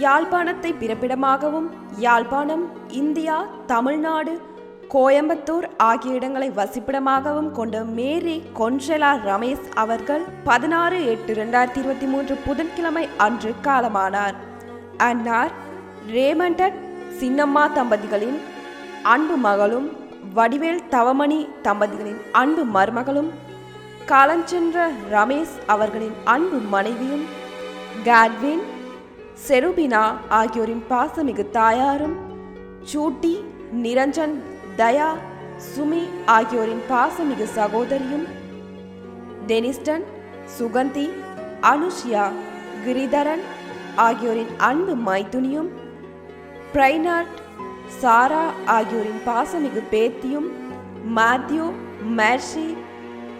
யாழ்ப்பாணத்தை பிறப்பிடமாகவும் யாழ்ப்பாணம், இந்தியா, தமிழ்நாடு, கோயம்புத்தூர் ஆகிய இடங்களை வசிப்பிடமாகவும் கொண்ட மேரி கொன்செலா ரமேஷ் அவர்கள் 16/8/2023 புதன்கிழமை அன்று காலமானார். அன்னார் ரேமண்டன் சின்னம்மா தம்பதிகளின் அன்பு மகளும் வடிவேல் தவமணி தம்பதிகளின் அன்பு மருமகளும், காலஞ்சென்ற ரமேஷ் அவர்களின் அன்பு மனைவியும், காட்வின், செருபினா ஆகியோரின் பாசமிகு தாயாரும், சூட்டி, நிரஞ்சன், தயா, சுமி ஆகியோரின் பாசமிகு சகோதரியும், டெனிஸ்டன், சுகந்தி, அனுஷ்யா, கிரிதரன் ஆகியோரின் அன்பு மைத்துனியும், பிரைனாட், சாரா ஆகியோரின் பாசமிகு பேத்தியும், மாத்யூ, மேர்ஷி,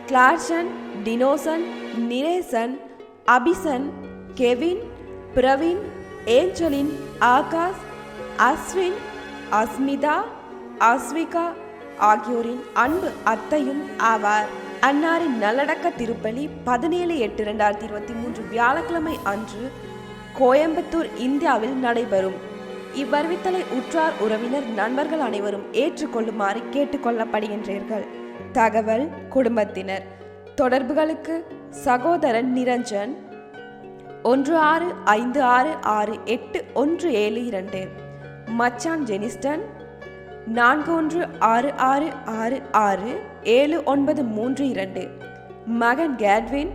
கிளார்சன், டினோசன், நிரேசன், அபிசன், கெவின், பிரவீன், ஏஞ்சலின், ஆகாஷ், அஸ்வின், அஸ்மிதா, அஸ்விகா ஆகியோரின் அன்பு அத்தையும் ஆவார். அன்னாரின் நல்லடக்க திருப்பலி 17/8/2023 வியாழக்கிழமை அன்று கோயம்புத்தூர், இந்தியாவில் நடைபெறும். இவ்வறிவித்தலை உற்றார் உறவினர் நண்பர்கள் அனைவரும் ஏற்றுக்கொள்ளுமாறு கேட்டுக்கொள்ளப்படுகின்றீர்கள். தகவல் குடும்பத்தினர். தொடர்புகளுக்கு சகோதரன் நிரஞ்சன் 16566817, மச்சான் ஜெனிஸ்டன் 4166667932, மகன் கேட்வின்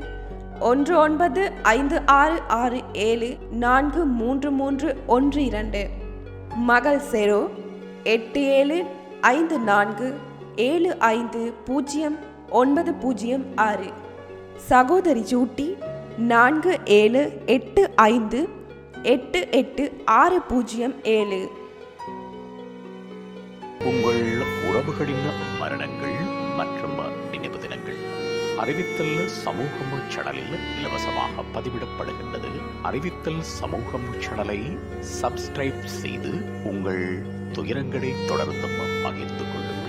195667433312, மகள் செரோ 8754750906, சகோதரி ஜூட்டி 4785888607. உங்கள் உறவுகளின் மரணங்கள் மற்றும் நினைவு தினங்கள் அறிவித்தல் சமூகம் சேனலில் இலவசமாக பதிவிடப்படுகின்றது. அறிவித்தல் சமூகம் சேனலை சப்ஸ்கிரைப் செய்து உங்கள் துயரங்களை தொடர்ந்து பகிர்ந்து கொள்ளுங்கள்.